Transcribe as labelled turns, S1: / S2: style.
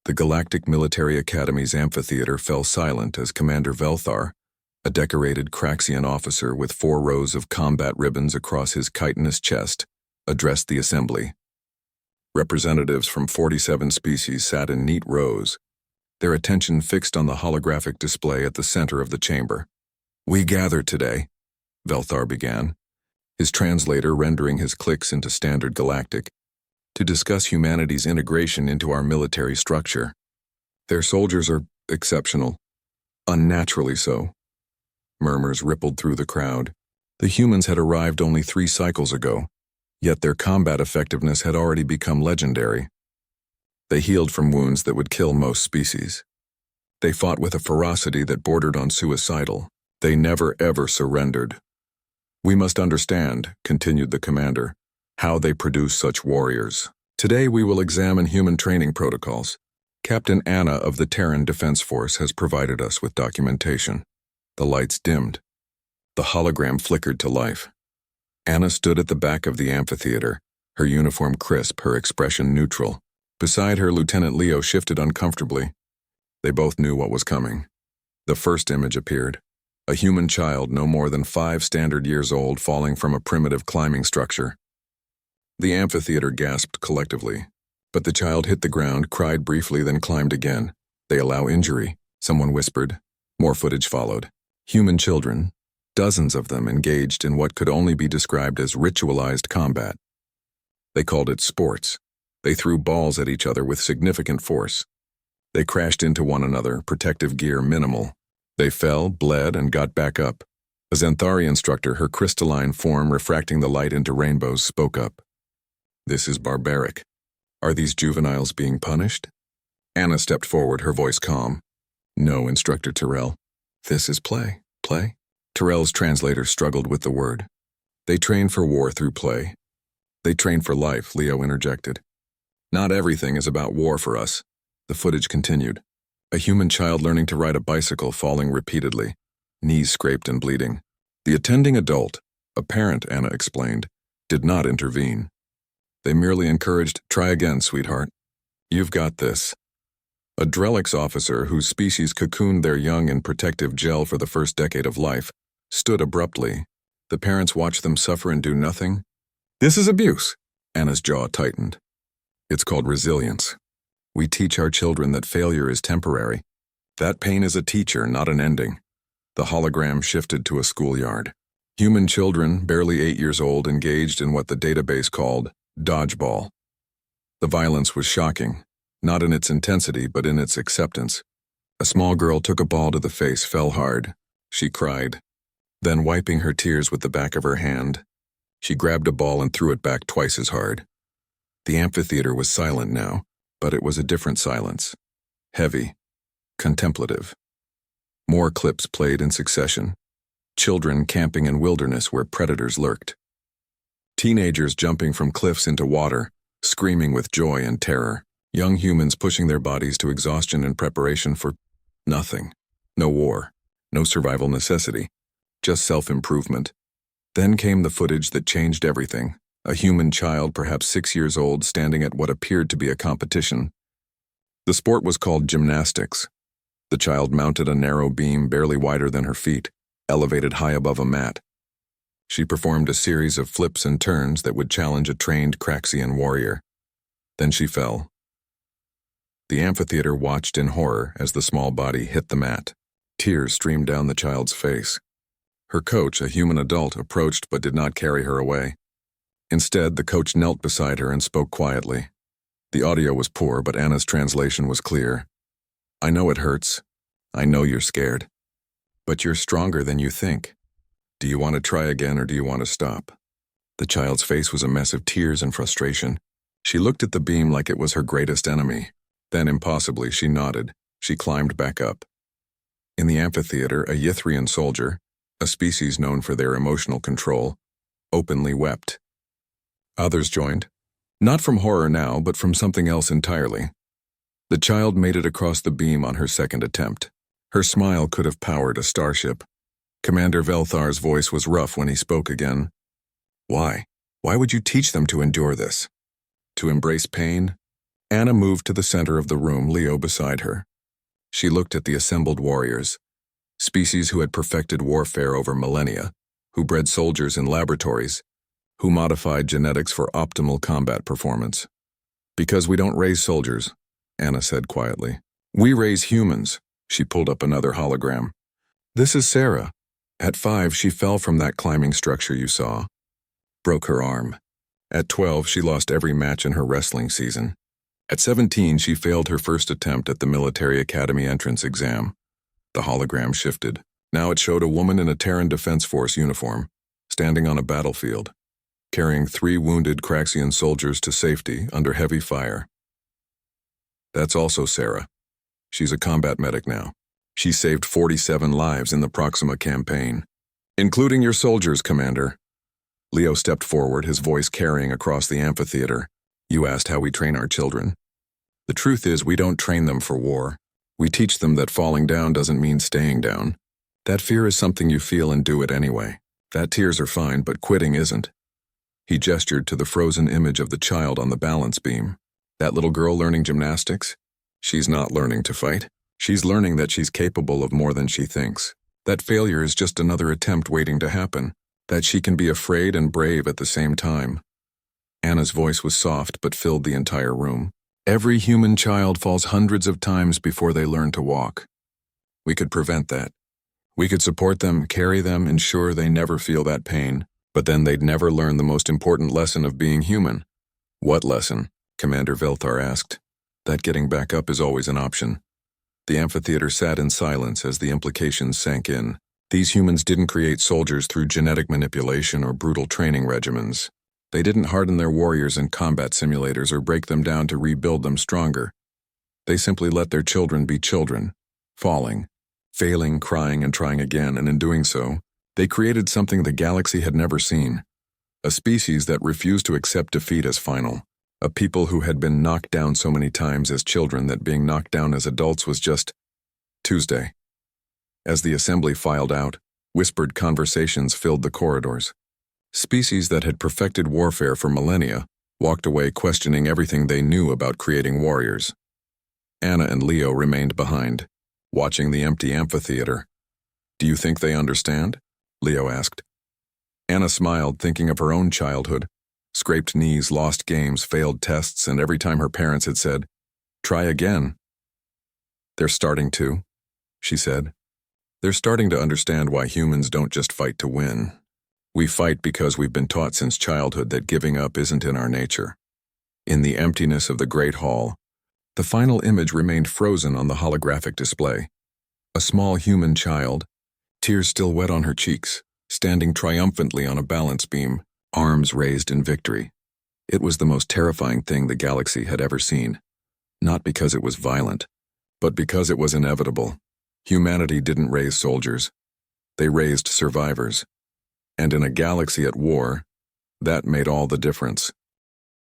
S1: The Galactic Military Academy's amphitheater fell silent as Commander Velthar, a decorated Craxian officer with 4 rows of combat ribbons across his chitinous chest, addressed the assembly. Representatives from 47 species sat in neat rows, their attention fixed on the holographic display at the center of the chamber. "We gather today," Velthar began, his translator rendering his clicks into standard galactic, "to discuss humanity's integration into our military structure. Their soldiers are exceptional, unnaturally so." Murmurs rippled through the crowd. The humans had arrived only 3 cycles ago, yet their combat effectiveness had already become legendary. They healed from wounds that would kill most species. They fought with a ferocity that bordered on suicidal. They never ever surrendered. "We must understand," continued the commander, "how they produce such warriors. Today we will examine human training protocols. Captain Anna of the Terran Defense Force has provided us with documentation." The lights dimmed. The hologram flickered to life. Anna stood at the back of the amphitheater, her uniform crisp, her expression neutral. Beside her, Lieutenant Leo shifted uncomfortably. They both knew what was coming. The first image appeared. A human child no more than 5 standard years old falling from a primitive climbing structure. The amphitheater gasped collectively, but the child hit the ground, cried briefly, then climbed again. "They allow injury," someone whispered. More footage followed. Human children, dozens of them engaged in what could only be described as ritualized combat. They called it sports. They threw balls at each other with significant force. They crashed into one another, protective gear minimal. They fell, bled, and got back up. A Xanthari instructor, her crystalline form refracting the light into rainbows, spoke up. "This is barbaric. Are these juveniles being punished?" Anna stepped forward, her voice calm. "No, Instructor Terrell. This is play. Play?" Terrell's translator struggled with the word. "They train for war through play. They train for life," Leo interjected. "Not everything is about war for us." The footage continued. A human child learning to ride a bicycle falling repeatedly, knees scraped and bleeding. The attending adult, a parent, Anna explained, did not intervene. They merely encouraged, "Try again, sweetheart. You've got this." A Drelix officer, whose species cocooned their young in protective gel for the first decade of life, stood abruptly. The parents watched them suffer and do nothing. "This is abuse." Anna's jaw tightened. "It's called resilience. We teach our children that failure is temporary. That pain is a teacher, not an ending." The hologram shifted to a schoolyard. Human children, barely 8 years old, engaged in what the database called dodgeball. The violence was shocking, not in its intensity but in its acceptance. A small girl took a ball to the face, fell hard. She cried. Then, wiping her tears with the back of her hand, she grabbed a ball and threw it back twice as hard. The amphitheater was silent now, but it was a different silence. Heavy, contemplative. More clips played in succession. Children camping in wilderness where predators lurked. Teenagers jumping from cliffs into water, screaming with joy and terror. Young humans pushing their bodies to exhaustion in preparation for nothing. No war, no survival necessity, just self-improvement. Then came the footage that changed everything. A human child, perhaps 6 years old, standing at what appeared to be a competition. The sport was called gymnastics. The child mounted a narrow beam barely wider than her feet, elevated high above a mat. She performed a series of flips and turns that would challenge a trained Craxian warrior. Then she fell. The amphitheater watched in horror as the small body hit the mat. Tears streamed down the child's face. Her coach, a human adult, approached but did not carry her away. Instead, the coach knelt beside her and spoke quietly. The audio was poor, but Anna's translation was clear. "I know it hurts. I know you're scared. But you're stronger than you think. Do you want to try again or do you want to stop?" The child's face was a mess of tears and frustration. She looked at the beam like it was her greatest enemy. Then, impossibly, she nodded. She climbed back up. In the amphitheater, a Ythrian soldier, a species known for their emotional control, openly wept. Others joined. Not from horror now, but from something else entirely. The child made it across the beam on her second attempt. Her smile could have powered a starship. Commander Velthar's voice was rough when he spoke again. "Why? Why would you teach them to endure this? To embrace pain? Anna moved to the center of the room, Leo beside her. She looked at the assembled warriors, species who had perfected warfare over millennia, who bred soldiers in laboratories, who modified genetics for optimal combat performance. "Because we don't raise soldiers," Anna said quietly. "We raise humans." She pulled up another hologram. "This is Sarah. At 5, she fell from that climbing structure you saw. Broke her arm. At 12, she lost every match in her wrestling season. At 17, she failed her first attempt at the military academy entrance exam." The hologram shifted. Now it showed a woman in a Terran Defense Force uniform, standing on a battlefield, carrying 3 wounded Craxian soldiers to safety under heavy fire. "That's also Sarah. She's a combat medic now. She saved 47 lives in the Proxima campaign. Including your soldiers, Commander." Leo stepped forward, his voice carrying across the amphitheater. "You asked how we train our children. The truth is, we don't train them for war. We teach them that falling down doesn't mean staying down. That fear is something you feel and do it anyway. That tears are fine, but quitting isn't." He gestured to the frozen image of the child on the balance beam. "That little girl learning gymnastics? She's not learning to fight. She's learning that she's capable of more than she thinks. That failure is just another attempt waiting to happen. That she can be afraid and brave at the same time." Anna's voice was soft but filled the entire room. "Every human child falls hundreds of times before they learn to walk. We could prevent that. We could support them, carry them, ensure they never feel that pain. But then they'd never learn the most important lesson of being human." "What lesson?" Commander Velthar asked. "That getting back up is always an option." The amphitheater sat in silence as the implications sank in. These humans didn't create soldiers through genetic manipulation or brutal training regimens. They didn't harden their warriors in combat simulators or break them down to rebuild them stronger. They simply let their children be children, falling, failing, crying, and trying again, and in doing so, they created something the galaxy had never seen. A species that refused to accept defeat as final. A people who had been knocked down so many times as children that being knocked down as adults was just Tuesday. As the assembly filed out, whispered conversations filled the corridors. Species that had perfected warfare for millennia walked away questioning everything they knew about creating warriors. Anna and Leo remained behind, watching the empty amphitheater. "Do you think they understand?" Leo asked. Anna smiled, thinking of her own childhood. Scraped knees, lost games, failed tests, and every time her parents had said, "Try again." "They're starting to," she said. "They're starting to understand why humans don't just fight to win. We fight because we've been taught since childhood that giving up isn't in our nature." In the emptiness of the great hall, the final image remained frozen on the holographic display. A small human child, tears still wet on her cheeks, standing triumphantly on a balance beam, arms raised in victory. It was the most terrifying thing the galaxy had ever seen. Not because it was violent, but because it was inevitable. Humanity didn't raise soldiers. They raised survivors. And in a galaxy at war, that made all the difference.